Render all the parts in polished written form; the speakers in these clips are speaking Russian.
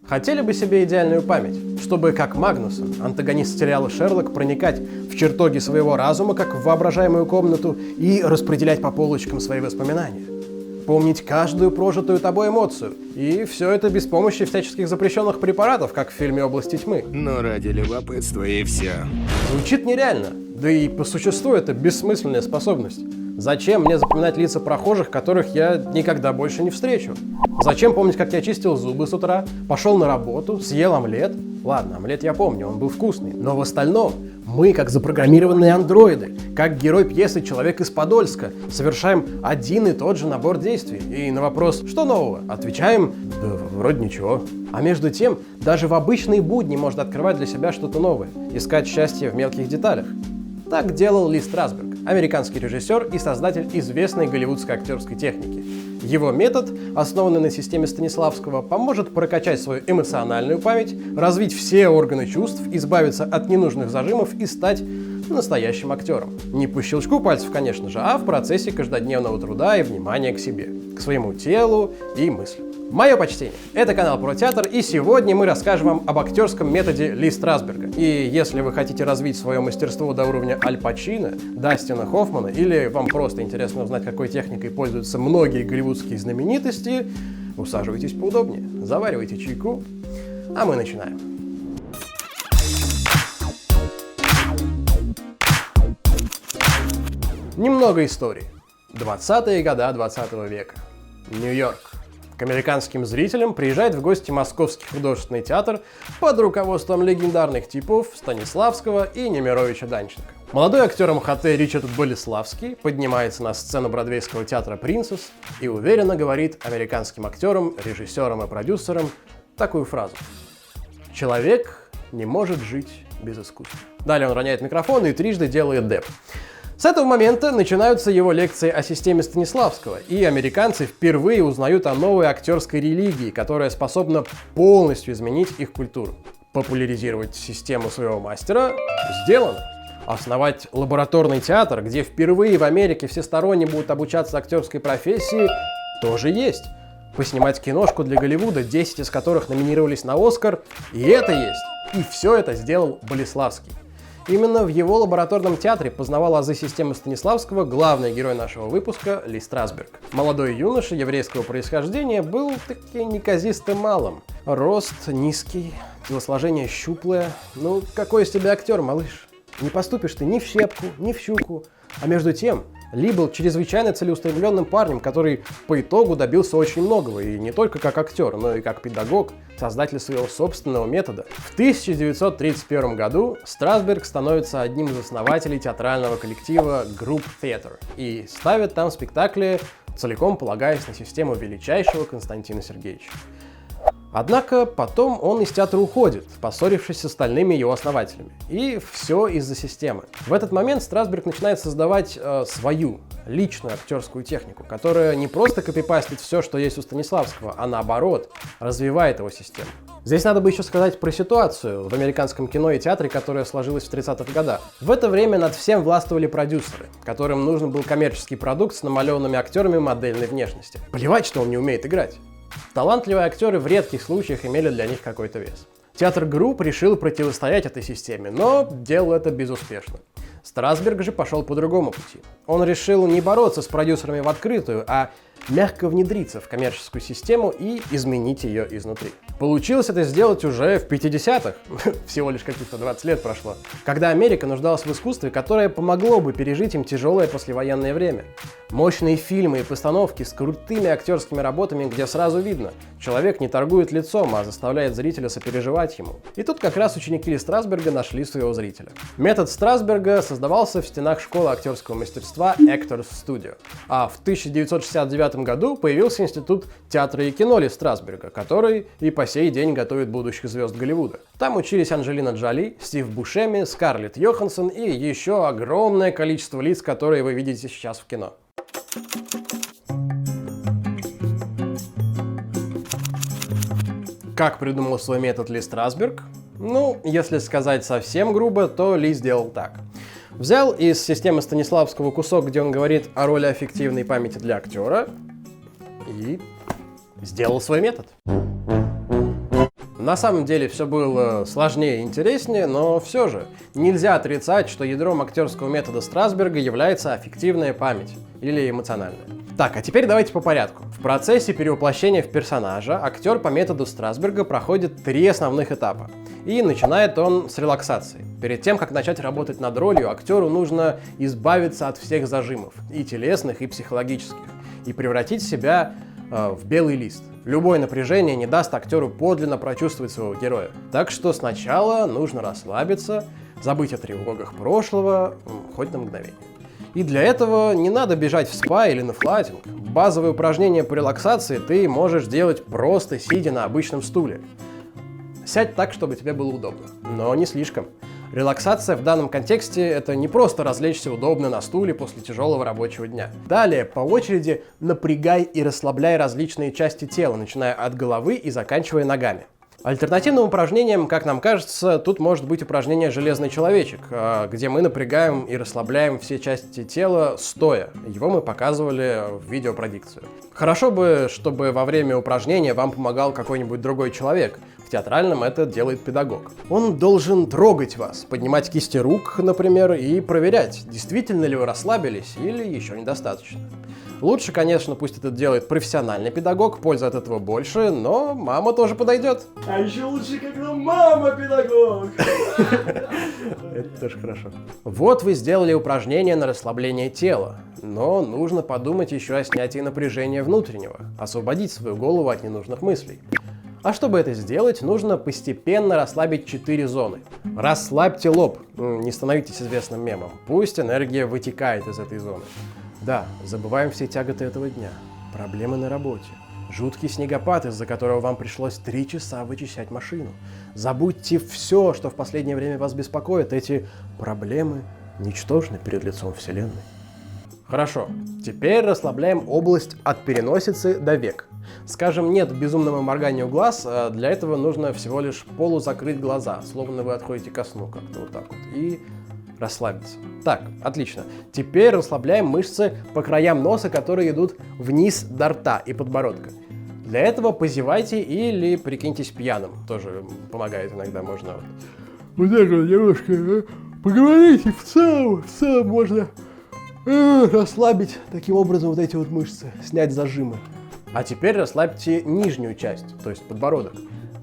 Хотели бы себе идеальную память, чтобы, как Магнусон, антагонист сериала «Шерлок», проникать в чертоги своего разума, как в воображаемую комнату, и распределять по полочкам свои воспоминания. Помнить каждую прожитую тобой эмоцию. И все это без помощи всяческих запрещенных препаратов, как в фильме «Области тьмы». Но ради любопытства и все. Звучит нереально. Да и по существу это бессмысленная способность. Зачем мне запоминать лица прохожих, которых я никогда больше не встречу? Зачем помнить, как я чистил зубы с утра, пошел на работу, съел омлет? Ладно, омлет я помню, он был вкусный. Но в остальном мы, как запрограммированные андроиды, как герой пьесы «Человек из Подольска», совершаем один и тот же набор действий. И на вопрос «что нового?» отвечаем «да вроде ничего». А между тем, даже в обычные будни можно открывать для себя что-то новое, искать счастье в мелких деталях. Так делал Ли Страсберг, американский режиссер и создатель известной голливудской актерской техники. Его метод, основанный на системе Станиславского, поможет прокачать свою эмоциональную память, развить все органы чувств, избавиться от ненужных зажимов и стать настоящим актером. Не по щелчку пальцев, конечно же, а в процессе каждодневного труда и внимания к себе, к своему телу и мыслям. Мое почтение! Это канал про театр, и сегодня мы расскажем вам об актерском методе Ли Страсберга. И если вы хотите развить свое мастерство до уровня Аль Пачино, Дастина Хоффмана, или вам просто интересно узнать, какой техникой пользуются многие голливудские знаменитости, усаживайтесь поудобнее, заваривайте чайку, а мы начинаем. Немного истории. 20-е годы 20 века. Нью-Йорк. К американским зрителям приезжает в гости Московский художественный театр под руководством легендарных типов Станиславского и Немировича Данченко. Молодой актер МХТ Ричард Болеславский поднимается на сцену бродвейского театра «Принцесс» и уверенно говорит американским актерам, режиссерам и продюсерам такую фразу: «Человек не может жить без искусства». Далее он роняет микрофон и трижды делает деп. С этого момента начинаются его лекции о системе Станиславского, и американцы впервые узнают о новой актерской религии, которая способна полностью изменить их культуру. Популяризировать систему своего мастера сделано. Основать лабораторный театр, где впервые в Америке всесторонне будут обучаться актерской профессии, тоже есть. Поснимать киношку для Голливуда, 10 из которых номинировались на Оскар, и это есть. И все это сделал Болеславский. Именно в его лабораторном театре познавал азы системы Станиславского главный герой нашего выпуска Ли Страсберг. Молодой юноша еврейского происхождения был таки неказистым малым. Рост низкий, телосложение щуплое. Ну, какой из тебя актер, малыш? Не поступишь ты ни в щепку, ни в щуку. А между тем, Ли был чрезвычайно целеустремленным парнем, который по итогу добился очень многого, и не только как актер, но и как педагог, создатель своего собственного метода. В 1931 году Страсберг становится одним из основателей театрального коллектива Group Theatre и ставит там спектакли, целиком полагаясь на систему величайшего Константина Сергеевича. Однако потом он из театра уходит, поссорившись с остальными его основателями. И все из-за системы. В этот момент Страсберг начинает создавать свою личную актерскую технику, которая не просто копипастит все, что есть у Станиславского, а наоборот, развивает его систему. Здесь надо бы еще сказать про ситуацию в американском кино и театре, которая сложилась в 30-х годах. В это время над всем властвовали продюсеры, которым нужен был коммерческий продукт с намалеванными актерами модельной внешности. Плевать, что он не умеет играть. Талантливые актеры в редких случаях имели для них какой-то вес. Театр Групп решил противостоять этой системе, но делал это безуспешно. Страсберг же пошел по другому пути. Он решил не бороться с продюсерами в открытую, а мягко внедриться в коммерческую систему и изменить ее изнутри. Получилось это сделать уже в 50-х, всего лишь каких-то 20 лет прошло, когда Америка нуждалась в искусстве, которое помогло бы пережить им тяжелое послевоенное время. Мощные фильмы и постановки с крутыми актерскими работами, где сразу видно, человек не торгует лицом, а заставляет зрителя сопереживать ему. И тут как раз ученики Ли Страсберга нашли своего зрителя. Метод Страсберга создавался в стенах школы актерского мастерства Actors Studio, а в 1969 году появился институт театра и кино Ли Страсберга, который и по сей день готовит будущих звезд Голливуда. Там учились Анджелина Джоли, Стив Бушеми, Скарлетт Йоханссон и еще огромное количество лиц, которые вы видите сейчас в кино. Как придумал свой метод Ли Страсберг? Ну, если сказать совсем грубо, то Ли сделал так. Взял из системы Станиславского кусок, где он говорит о роли аффективной памяти для актера, и сделал свой метод. На самом деле все было сложнее и интереснее, но все же нельзя отрицать, что ядром актерского метода Страсберга является аффективная память или эмоциональная. Так, а теперь давайте по порядку. В процессе перевоплощения в персонажа актер по методу Страсберга проходит 3 основных этапа. И начинает он с релаксации. Перед тем, как начать работать над ролью, актеру нужно избавиться от всех зажимов, и телесных, и психологических, и превратить себя в белый лист. Любое напряжение не даст актеру подлинно прочувствовать своего героя. Так что сначала нужно расслабиться, забыть о тревогах прошлого, хоть на мгновение. И для этого не надо бежать в спа или на флайтинг. Базовые упражнения по релаксации ты можешь делать просто сидя на обычном стуле. Сядь так, чтобы тебе было удобно, но не слишком. Релаксация в данном контексте — это не просто развлечься удобно на стуле после тяжелого рабочего дня. Далее по очереди напрягай и расслабляй различные части тела, начиная от головы и заканчивая ногами. Альтернативным упражнением, как нам кажется, тут может быть упражнение «Железный человечек», где мы напрягаем и расслабляем все части тела стоя. Его мы показывали в видеопродикцию. Хорошо бы, чтобы во время упражнения вам помогал какой-нибудь другой человек. В театральном это делает педагог. Он должен трогать вас, поднимать кисти рук, например, и проверять, действительно ли вы расслабились или еще недостаточно. Лучше, конечно, пусть это делает профессиональный педагог, пользы от этого больше, но мама тоже подойдет. А еще лучше, когда мама педагог. Это тоже хорошо. Вот вы сделали упражнение на расслабление тела, но нужно подумать еще о снятии напряжения внутреннего, освободить свою голову от ненужных мыслей. А чтобы это сделать, нужно постепенно расслабить 4 зоны. Расслабьте лоб, не становитесь известным мемом, пусть энергия вытекает из этой зоны. Да, забываем все тяготы этого дня, проблемы на работе, жуткий снегопад, из-за которого вам пришлось 3 часа вычищать машину. Забудьте все, что в последнее время вас беспокоит, эти проблемы ничтожны перед лицом Вселенной. Хорошо, теперь расслабляем область от переносицы до век. Скажем нет безумному морганию глаз, для этого нужно всего лишь полузакрыть глаза, словно вы отходите ко сну, как-то вот так вот, и расслабиться. Так, отлично. Теперь расслабляем мышцы по краям носа, которые идут вниз до рта и подбородка. Для этого позевайте или прикиньтесь пьяным, тоже помогает иногда, можно вот так вот немножко поговорить, и в целом можно расслабить таким образом вот эти вот мышцы, снять зажимы. А теперь расслабьте нижнюю часть, то есть подбородок.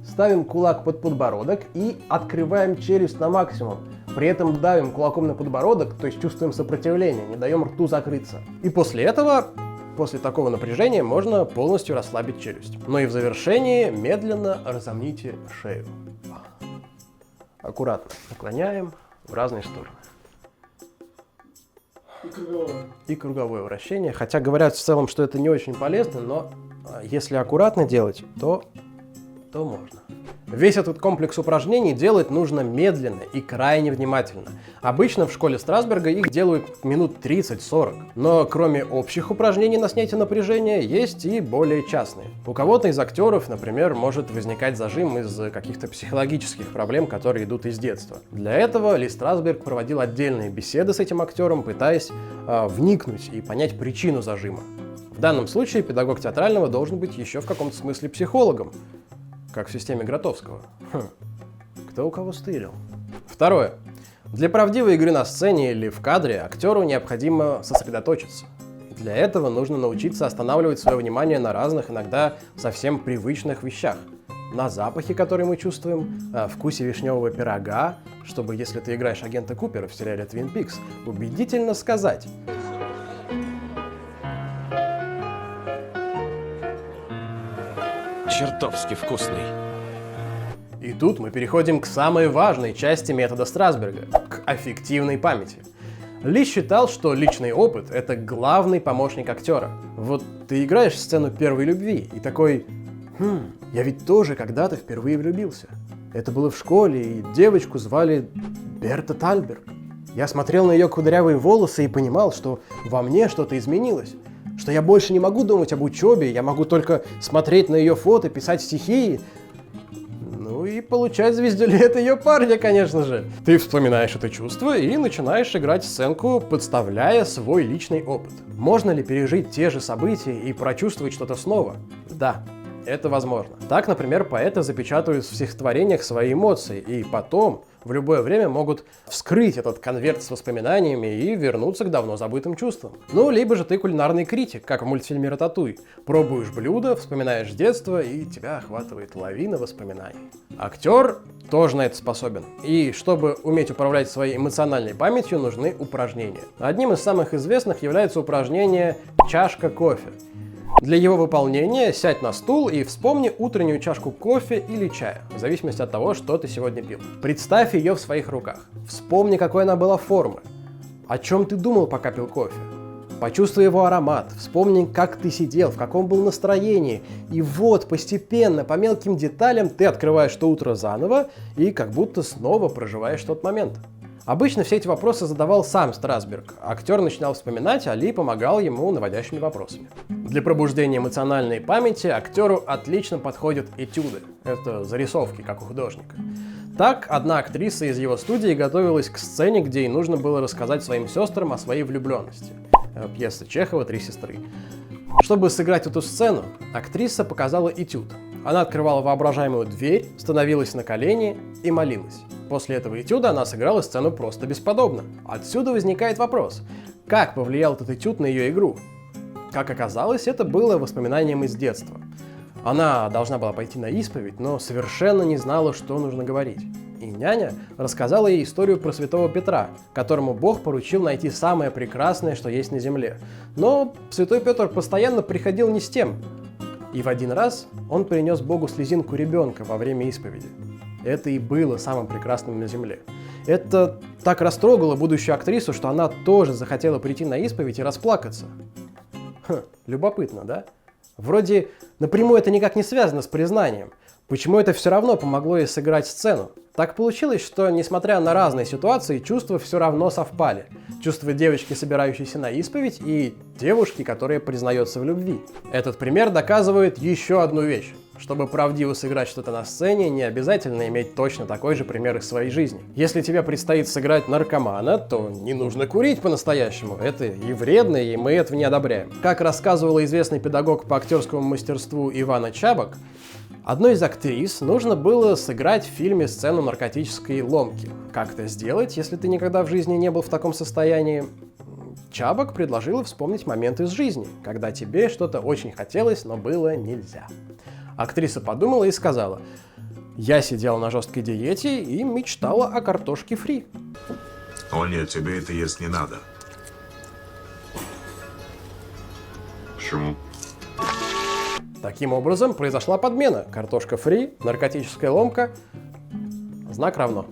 Ставим кулак под подбородок и открываем челюсть на максимум. При этом давим кулаком на подбородок, то есть чувствуем сопротивление, не даем рту закрыться. И после этого, после такого напряжения, можно полностью расслабить челюсть. Ну и в завершении медленно разомните шею. Аккуратно наклоняем в разные стороны. И круговое вращение. Хотя говорят в целом, что это не очень полезно, но если аккуратно делать, то можно. Весь этот комплекс упражнений делать нужно медленно и крайне внимательно. Обычно в школе Страсберга их делают минут 30-40. Но кроме общих упражнений на снятие напряжения, есть и более частные. У кого-то из актеров, например, может возникать зажим из каких-то психологических проблем, которые идут из детства. Для этого Ли Страсберг проводил отдельные беседы с этим актером, пытаясь вникнуть и понять причину зажима. В данном случае педагог театрального должен быть еще в каком-то смысле психологом, как в системе Гротовского. Кто у кого стырил. Второе. Для правдивой игры на сцене или в кадре актеру необходимо сосредоточиться. Для этого нужно научиться останавливать свое внимание на разных, иногда совсем привычных вещах. На запахе, который мы чувствуем, вкусе вишневого пирога, чтобы, если ты играешь агента Купера в сериале Twin Peaks, убедительно сказать: Чертовски вкусный. И тут мы переходим к самой важной части метода Страсберга, к аффективной памяти. Ли считал, что личный опыт — это главный помощник актера. Вот ты играешь сцену первой любви и такой: я ведь тоже когда-то впервые влюбился. Это было в школе, и девочку звали Берта Тальберг. Я смотрел на ее кудрявые волосы и понимал, что во мне что-то изменилось. Что я больше не могу думать об учебе, я могу только смотреть на ее фото, писать стихи. Ну и получать звездолет ее парня, конечно же. Ты вспоминаешь это чувство и начинаешь играть сценку, подставляя свой личный опыт. Можно ли пережить те же события и прочувствовать что-то снова? Да. это возможно. Так, например, поэты запечатывают в стихотворениях свои эмоции и потом в любое время могут вскрыть этот конверт с воспоминаниями и вернуться к давно забытым чувствам. Ну, либо же ты кулинарный критик, как в мультфильме «Рататуй». Пробуешь блюдо, вспоминаешь детство, и тебя охватывает лавина воспоминаний. Актер тоже на это способен. И чтобы уметь управлять своей эмоциональной памятью, нужны упражнения. Одним из самых известных является упражнение «Чашка кофе». Для его выполнения сядь на стул и вспомни утреннюю чашку кофе или чая, в зависимости от того, что ты сегодня пил. Представь ее в своих руках. Вспомни, какой она была формы. О чем ты думал, пока пил кофе. Почувствуй его аромат, вспомни, как ты сидел, в каком был настроении. И вот постепенно, по мелким деталям, ты открываешь то утро заново и как будто снова проживаешь тот момент. Обычно все эти вопросы задавал сам Страсберг. Актер начинал вспоминать, а Ли помогал ему наводящими вопросами. Для пробуждения эмоциональной памяти актеру отлично подходят этюды. Это зарисовки, как у художника. Так, одна актриса из его студии готовилась к сцене, где ей нужно было рассказать своим сестрам о своей влюбленности. Пьеса Чехова «Три сестры». Чтобы сыграть эту сцену, актриса показала этюд. Она открывала воображаемую дверь, становилась на колени и молилась. После этого этюда она сыграла сцену просто бесподобно. Отсюда возникает вопрос, как повлиял этот этюд на ее игру? Как оказалось, это было воспоминанием из детства. Она должна была пойти на исповедь, но совершенно не знала, что нужно говорить. И няня рассказала ей историю про святого Петра, которому Бог поручил найти самое прекрасное, что есть на земле. Но святой Петр постоянно приходил не с тем. И в один раз он принес Богу слезинку ребенка во время исповеди. Это и было самым прекрасным на земле. Это так растрогало будущую актрису, что она тоже захотела прийти на исповедь и расплакаться. Любопытно, да? Вроде напрямую это никак не связано с признанием. Почему это все равно помогло ей сыграть сцену? Так получилось, что, несмотря на разные ситуации, чувства все равно совпали. Чувства девочки, собирающейся на исповедь, и девушки, которая признается в любви. Этот пример доказывает еще одну вещь. Чтобы правдиво сыграть что-то на сцене, не обязательно иметь точно такой же пример из своей жизни. Если тебе предстоит сыграть наркомана, то не нужно курить по-настоящему. Это и вредно, и мы этого не одобряем. Как рассказывал известный педагог по актерскому мастерству Ивана Чабок, одной из актрис нужно было сыграть в фильме сцену наркотической ломки. Как это сделать, если ты никогда в жизни не был в таком состоянии? Чабок предложила вспомнить момент из жизни, когда тебе что-то очень хотелось, но было нельзя. Актриса подумала и сказала: «Я сидела на жесткой диете и мечтала о картошке фри». О нет, тебе это есть не надо. Почему? Таким образом, произошла подмена. Картошка фри, наркотическая ломка, знак равно.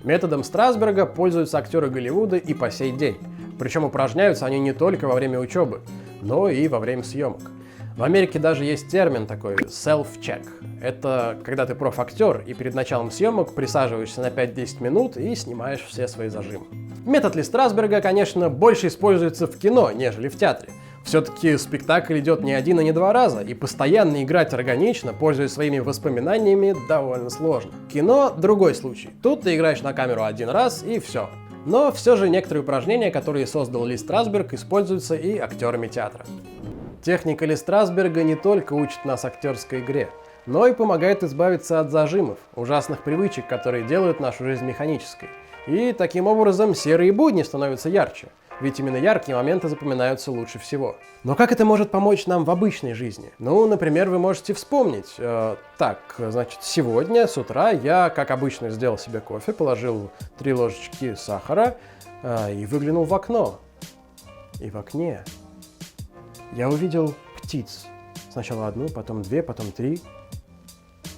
Методом Страсберга пользуются актеры Голливуда и по сей день. Причем упражняются они не только во время учебы, но и во время съемок. В Америке даже есть термин такой self-check. Это когда ты профактер и перед началом съемок присаживаешься на 5-10 минут и снимаешь все свои зажимы. Метод Ли Страсберга, конечно, больше используется в кино, нежели в театре. Все-таки спектакль идет не один и не два раза, и постоянно играть органично, пользуясь своими воспоминаниями, довольно сложно. Кино – другой случай. Тут ты играешь на камеру один раз и все. Но все же некоторые упражнения, которые создал Ли Страсберг, используются и актерами театра. Техника Ли Страсберга не только учит нас актерской игре, но и помогает избавиться от зажимов, ужасных привычек, которые делают нашу жизнь механической. И таким образом серые будни становятся ярче, ведь именно яркие моменты запоминаются лучше всего. Но как это может помочь нам в обычной жизни? Ну, например, вы можете вспомнить. Сегодня с утра я, как обычно, сделал себе кофе, положил 3 ложечки сахара и выглянул в окно. И в окне я увидел птиц. Сначала 1, потом 2, потом 3.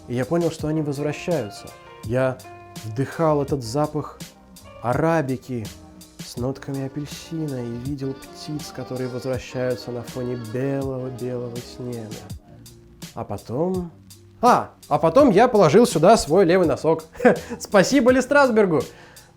И я понял, что они возвращаются. Я вдыхал этот запах арабики с нотками апельсина и видел птиц, которые возвращаются на фоне белого-белого снега. А потом я положил сюда свой левый носок. Спасибо Ли Страсбергу!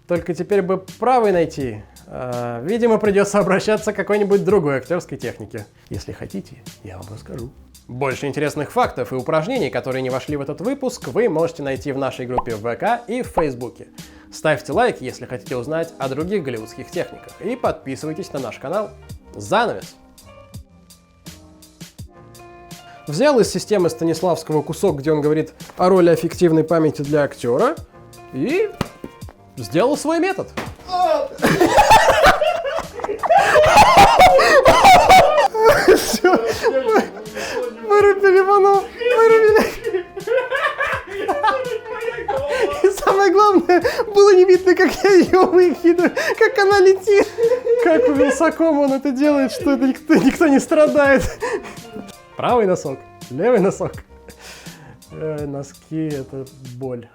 Только теперь бы правый найти. Видимо, придется обращаться к какой-нибудь другой актерской технике. Если хотите, я вам расскажу. Больше интересных фактов и упражнений, которые не вошли в этот выпуск, вы можете найти в нашей группе в ВК и в Фейсбуке. Ставьте лайк, если хотите узнать о других голливудских техниках, и подписывайтесь на наш канал. Занавес! взял из системы Станиславского кусок, где он говорит о роли аффективной памяти для актера, и сделал свой метод. Все, вырубили Вано, вырубили. И самое главное, было не видно, как я ее выкидываю, как она летит. Как у Вилсакома он это делает, что это никто не страдает. Правый носок, левый носок. Носки — это боль.